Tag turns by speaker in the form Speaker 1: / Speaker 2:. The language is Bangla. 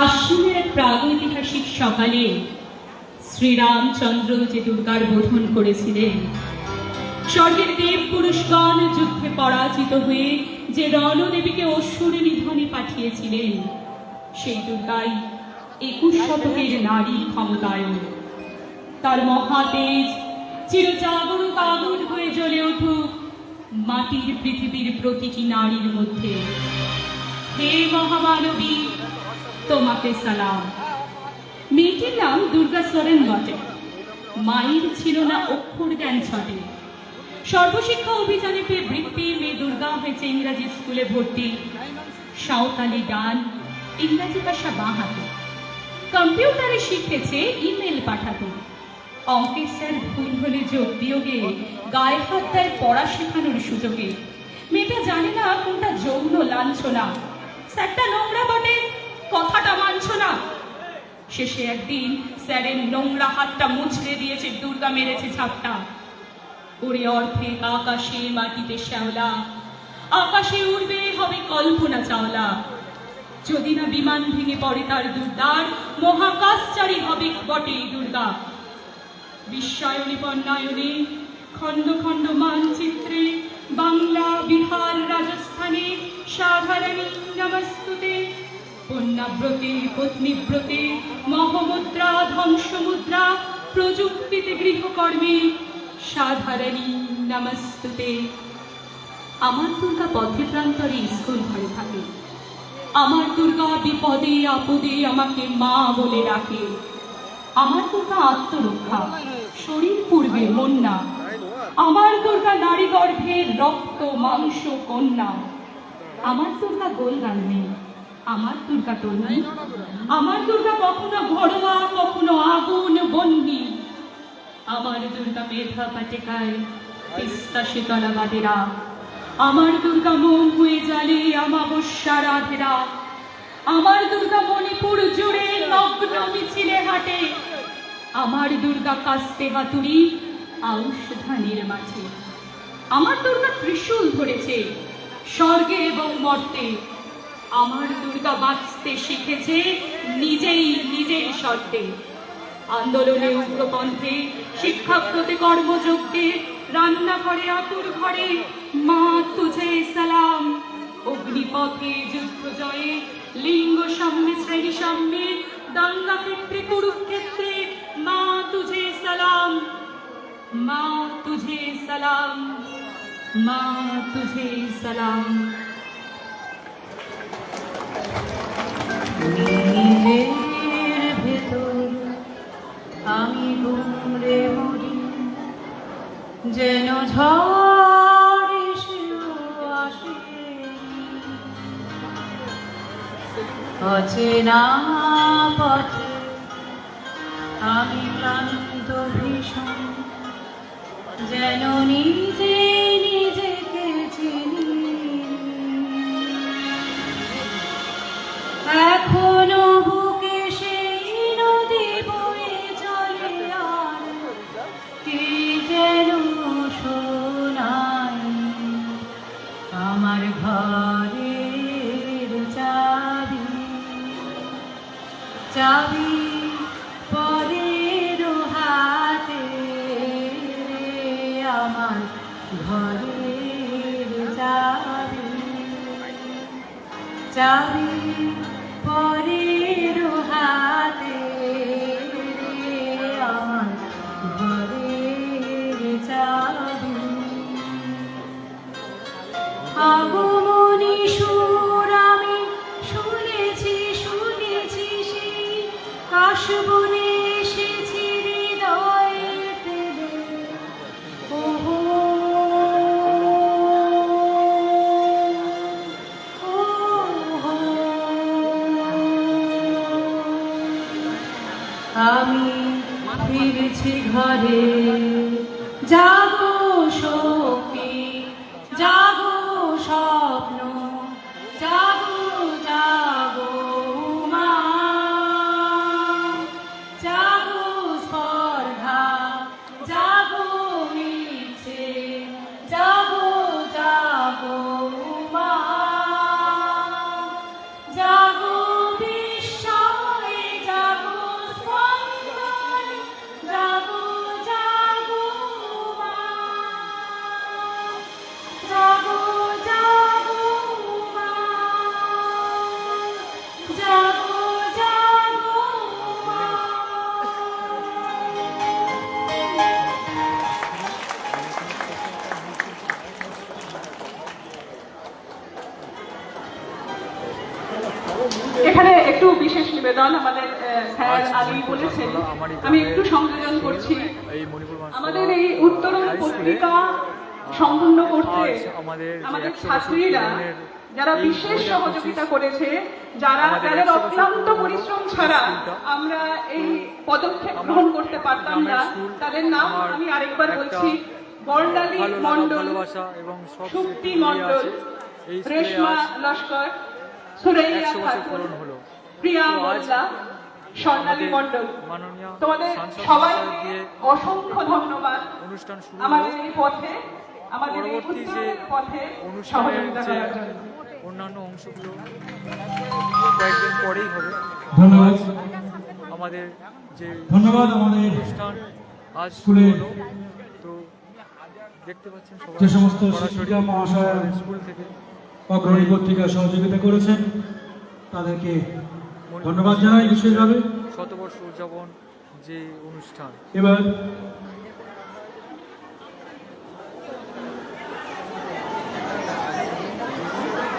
Speaker 1: আশ্বিনের এক প্রাগৈতিহাসিক সকালে শ্রীরামচন্দ্র যে দুর্গার বোধন করেছিলেন, স্বর্গের দেব পুরুষগণ যুদ্ধে পরাজিত হয়ে যে রণদেবীকে অসুর নিধনে পাঠিয়েছিলেন, সেই দুর্গাই 21 শতকের নারী ক্ষমতায়ন। তার মহাতেজ চিরজাগরুক আগুন হয়ে জ্বলে উঠুক মাটির পৃথিবীর প্রতিটি নারীর মধ্যে। হে মহামানবী, তোমাকে সালাম। মেয়েটির নাম দুর্গা সোরেন বটে। মায়ের ছিল না অক্ষর জ্ঞান ছটে। সর্বশিক্ষা অভিযানে পেয়ে বৃত্তি মেয়ে দুর্গা হয়েছে ইংরাজি স্কুলে ভর্তি। সাঁওতালি গান, ইংরাজি ভাষা বাঁ হাতে। কম্পিউটারে শিখেছে ইমেল পাঠাতে। অঙ্কের স্যার ভুল হলে যোগ বিয়োগে গায়ে হাত দেয় পড়া শেখানোর সুযোগে। মেয়েটা জানে না কোনটা যৌন লাঞ্ছনা। স্যারটা নোংরা বটে, কথাটা মানছ না। শেষে একদিন স্যারের নোংরা হাতটা মুছড়ে দিয়েছে দুর্গা, মেরেছে ছাপটা। ওরে অর্ধেক আকাশে মাটিতে শ্যাওলা, আকাশে উড়বে হবে কল্পনা চাওলা। যদি না বিমান ভেঙে পড়ে তার দুর্দার, মহাকাশচারী হবে বটে দুর্গা। বিশ্বায়নে বন্যায়নে খণ্ড খণ্ড মানচিত্রে বাংলা, বিহার, রাজস্থানে সাধারণী নমস্তুতে। কন্যাব্রতে, পত্নীব্রতে, মহমুদ্রা, ধ্বংসমুদ্রা, প্রযুক্তিতে, গৃহকর্মে সাধারণী নমস্তুতে। আমার দুর্গা পথে প্রান্তরে স্কুল ঘরে থাকে। আমার দুর্গা বিপদে আপদে আমাকে মা বলে ডাকে। আমার দুর্গা আত্মরক্ষা, শরীর পূর্বে মন না। আমার দুর্গা নারী গর্ভের রক্ত মাংস কন্যা। আমার দুর্গা গোল গান, আমার দুর্গা তরুণী। আমার দুর্গা কখনো ঘরোয়া, কখনো আগুন বন্যী। আমার দুর্গা মেধা পাটেকায়, তিস্তা শীতলা বাদেরা। আমার দুর্গা মোম হয়ে জালে আমাবস্যা রাধেরা। আমার দুর্গা মণিপুর জুড়ে নগ্ন মিছিলে হাঁটে। আমার দুর্গা কাস্তে হাতুড়ি আউশ ধানের মাঝে। আমার দুর্গা ত্রিশূল ধরেছে স্বর্গে এবং মর্তে। আমার দুর্গা বাঁচতে শিখেছে নিজেই নিজের শর্তে। আন্দোলনে উগ্রপন্থে, শিক্ষাব্রতে কর্মযজ্ঞে, রান্নাঘরে আতুর ঘরে মা তুঝে সালাম। অগ্নিপথে যুদ্ধ জয়ে, লিঙ্গ সাম্যে শ্রেণী সাম্যে, দাঙ্গা ক্ষেত্রে কুরুক্ষেত্রে মা তুঝে সালাম। মা তুঝে সালাম, মা তুঝে সালাম।
Speaker 2: নিজের ভেতর আমি গুমরে মরি, যেন ঝড় এসেও আসে। অচেনা পথে আমি ক্লান্ত ভীষণ, যেন নিজে নিজেকে চিনি। এখনো বুকে সেই নদী বয়ে চলে, আর কে যেন শোনায় আমার ঘরের চাবি। চাবি পরের হাতে, আমার ঘরের চাবি। চাবি পরের হাতে, আমার ঘরের চাবি। আগমনী সুর আমি শুনেছি, শুনেছি সেই কাশবনে এসেছি হৃদয়ে ফেলে। ওহো আমি ফিরেছি ঘরে। জাগো শক্তি, জাগো স্বপ্ন, জাগো জাগো মা। জাগো স্পর্ধা, জাগো ইচ্ছে, জাগো জাগো মা। জাগো বিশ্বাস,
Speaker 3: এখানে একটু বিশেষ নিবেদন আমাদের স্যার আলী বলেছেন, আমি একটু সংযোজন করছি। আমাদের এই উত্তরণ পত্রিকা সম্পূর্ণ করতে আমাদের ছাত্রীরা যারা বিশেষ সহযোগিতা করেছে, যাদের অক্লান্ত পরিশ্রম ছাড়া আমরা এই পদক্ষেপ গ্রহণ করতে পারতাম না, তাদের নাম আমি আরেকবার বলছি। বর্ণালী মণ্ডল, সুপ্তি মণ্ডল, রেশমা লস্কর, সুরাইয়া খাতুন, প্রিয়া মোল্লা, স্বর্ণালী মণ্ডল। তোমাদের সবাইকে অসংখ্য ধন্যবাদ আমাদের এই পথে, আমাদের এই উত্তরণের পথে সহযোগিতা করার জন্য।
Speaker 4: অন্যান্য অংশগুলো কয়েকদিন পরেই হবে।
Speaker 5: ধন্যবাদ
Speaker 4: আমাদের যে
Speaker 5: আমাদের
Speaker 4: অনুষ্ঠান আজ
Speaker 5: স্কুলে
Speaker 4: হলো, তো দেখতে পাচ্ছেন
Speaker 5: যে সমস্ত শিক্ষিকা মহাশয়
Speaker 4: স্কুল থেকে
Speaker 5: অগ্রণী পত্রিকা সহযোগিতা করেছেন, তাদেরকে ধন্যবাদ জানাই বিশেষভাবে।
Speaker 4: শতবর্ষ উদযাপন যে অনুষ্ঠান,
Speaker 5: এবার